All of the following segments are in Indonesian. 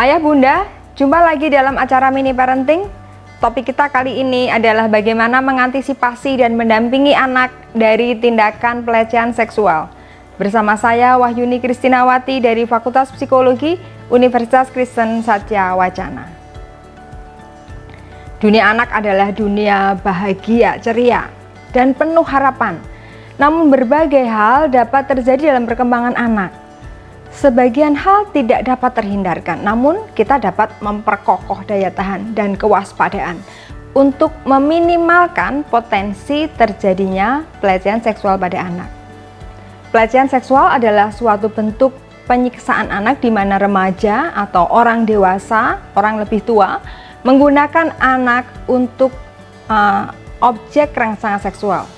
Ayah bunda, jumpa lagi dalam acara mini parenting. Topik kita kali ini adalah bagaimana mengantisipasi dan mendampingi anak dari tindakan pelecehan seksual. Bersama saya Wahyuni Kristinawati dari Fakultas Psikologi Universitas Kristen Satya Wacana. Dunia anak adalah dunia bahagia, ceria, dan penuh harapan. Namun berbagai hal dapat terjadi dalam perkembangan anak. Sebagian hal tidak dapat terhindarkan, namun kita dapat memperkokoh daya tahan dan kewaspadaan untuk meminimalkan potensi terjadinya pelecehan seksual pada anak. Pelecehan seksual adalah suatu bentuk penyiksaan anak di mana remaja atau orang dewasa, orang lebih tua, menggunakan anak untuk objek rangsangan seksual.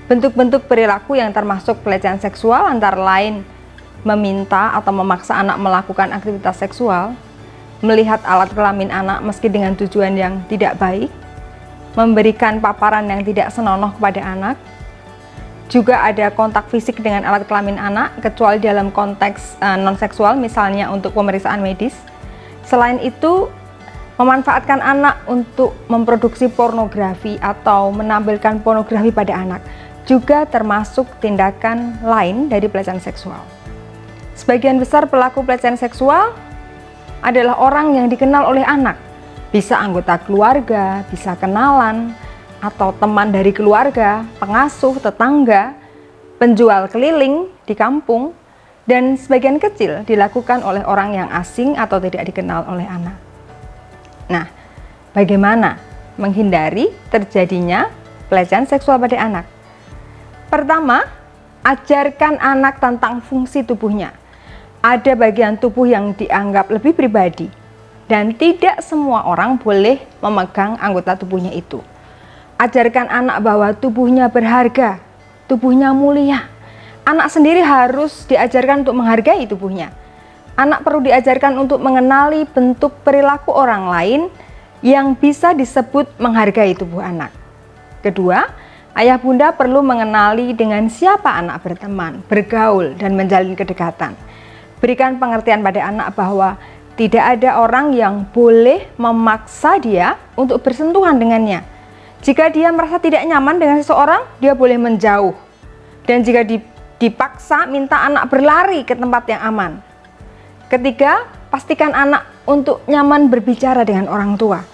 Bentuk-bentuk perilaku yang termasuk pelecehan seksual antara lain meminta atau memaksa anak melakukan aktivitas seksual, melihat alat kelamin anak meski dengan tujuan yang tidak baik, memberikan paparan yang tidak senonoh kepada anak. Juga ada kontak fisik dengan alat kelamin anak, kecuali dalam konteks non-seksual, misalnya untuk pemeriksaan medis. Selain itu, memanfaatkan anak untuk memproduksi pornografi atau menampilkan pornografi pada anak juga termasuk tindakan lain dari pelecehan seksual. Sebagian besar pelaku pelecehan seksual adalah orang yang dikenal oleh anak, bisa anggota keluarga, bisa kenalan, atau teman dari keluarga, pengasuh, tetangga, penjual keliling di kampung, dan sebagian kecil dilakukan oleh orang yang asing atau tidak dikenal oleh anak. Nah, bagaimana menghindari terjadinya pelecehan seksual pada anak? Pertama, ajarkan anak tentang fungsi tubuhnya. Ada bagian tubuh yang dianggap lebih pribadi, dan tidak semua orang boleh memegang anggota tubuhnya itu. Ajarkan anak bahwa tubuhnya berharga, tubuhnya mulia. Anak sendiri harus diajarkan untuk menghargai tubuhnya. Anak perlu diajarkan untuk mengenali bentuk perilaku orang lain yang bisa disebut menghargai tubuh anak. Kedua, ayah bunda perlu mengenali dengan siapa anak berteman, bergaul, dan menjalin kedekatan. Berikan pengertian pada anak bahwa tidak ada orang yang boleh memaksa dia untuk bersentuhan dengannya. Jika dia merasa tidak nyaman dengan seseorang, dia boleh menjauh. Dan jika dipaksa, minta anak berlari ke tempat yang aman. Ketiga, pastikan anak untuk nyaman berbicara dengan orang tua.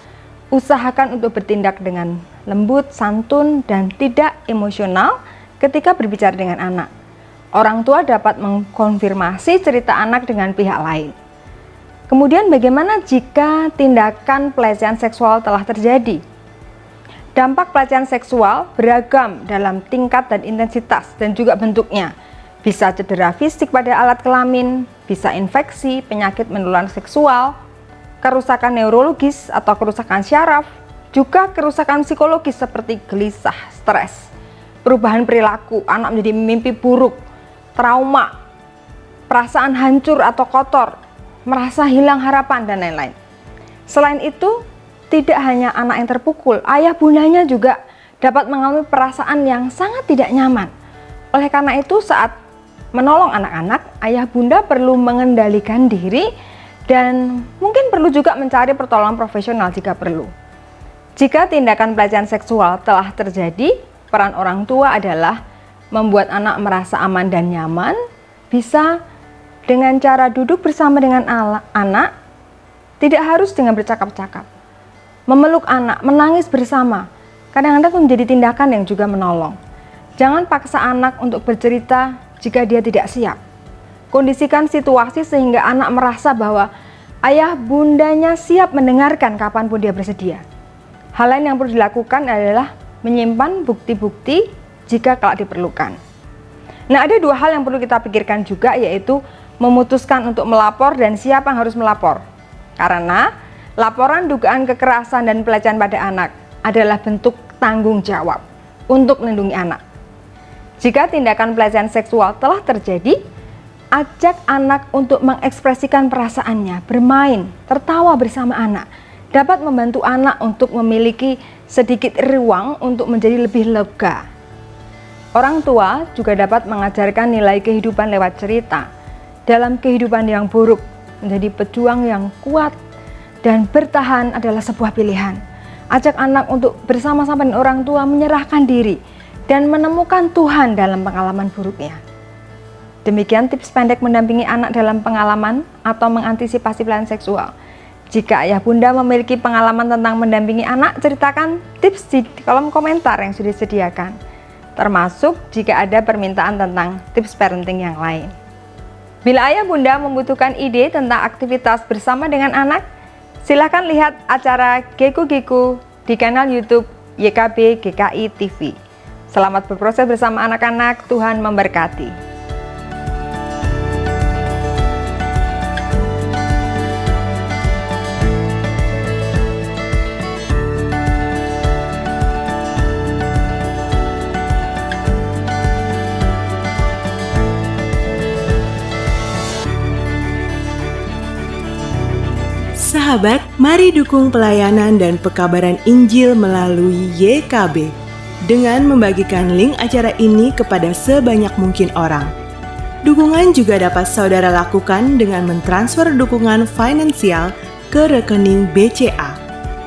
Usahakan untuk bertindak dengan lembut, santun, dan tidak emosional ketika berbicara dengan anak. Orang tua dapat mengkonfirmasi cerita anak dengan pihak lain. Kemudian bagaimana jika tindakan pelecehan seksual telah terjadi? Dampak pelecehan seksual beragam dalam tingkat dan intensitas dan juga bentuknya. Bisa cedera fisik pada alat kelamin, bisa infeksi, penyakit menular seksual, kerusakan neurologis atau kerusakan syaraf, juga kerusakan psikologis seperti gelisah, stres, perubahan perilaku, anak menjadi mimpi buruk, trauma, perasaan hancur atau kotor, merasa hilang harapan, dan lain-lain. Selain itu, tidak hanya anak yang terpukul, ayah bundanya juga dapat mengalami perasaan yang sangat tidak nyaman. Oleh karena itu, saat menolong anak-anak, ayah bunda perlu mengendalikan diri dan mungkin perlu juga mencari pertolongan profesional jika perlu. Jika tindakan pelecehan seksual telah terjadi, peran orang tua adalah membuat anak merasa aman dan nyaman, bisa dengan cara duduk bersama dengan anak, tidak harus dengan bercakap-cakap. Memeluk anak, menangis bersama, kadang-kadang menjadi tindakan yang juga menolong. Jangan paksa anak untuk bercerita jika dia tidak siap. Kondisikan situasi sehingga anak merasa bahwa ayah bundanya siap mendengarkan kapanpun dia bersedia. Hal lain yang perlu dilakukan adalah menyimpan bukti-bukti jika kelak diperlukan. Nah, ada dua hal yang perlu kita pikirkan juga, yaitu memutuskan untuk melapor dan siapa yang harus melapor. Karena laporan dugaan kekerasan dan pelecehan pada anak adalah bentuk tanggung jawab untuk melindungi anak. Jika tindakan pelecehan seksual telah terjadi, ajak anak untuk mengekspresikan perasaannya, bermain, tertawa bersama anak, dapat membantu anak untuk memiliki sedikit ruang untuk menjadi lebih lega. Orang tua juga dapat mengajarkan nilai kehidupan lewat cerita. Dalam kehidupan yang buruk, menjadi pejuang yang kuat dan bertahan adalah sebuah pilihan. Ajak anak untuk bersama-sama dengan orang tua menyerahkan diri dan menemukan Tuhan dalam pengalaman buruknya. Demikian tips pendek mendampingi anak dalam pengalaman atau mengantisipasi pelecehan seksual. Jika ayah bunda memiliki pengalaman tentang mendampingi anak, ceritakan tips di kolom komentar yang sudah disediakan. Termasuk jika ada permintaan tentang tips parenting yang lain. Bila ayah bunda membutuhkan ide tentang aktivitas bersama dengan anak, silakan lihat acara Geku-Geku di kanal YouTube YKB GKI TV. Selamat berproses bersama anak-anak, Tuhan memberkati. Sahabat, mari dukung pelayanan dan pekabaran Injil melalui YKB dengan membagikan link acara ini kepada sebanyak mungkin orang. Dukungan juga dapat saudara lakukan dengan mentransfer dukungan finansial ke rekening BCA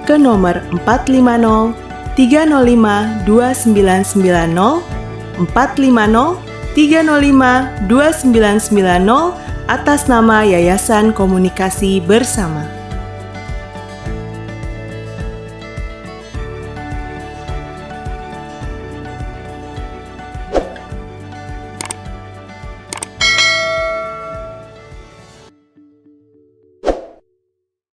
ke nomor 450 305 2990 450 305 2990 atas nama Yayasan Komunikasi Bersama.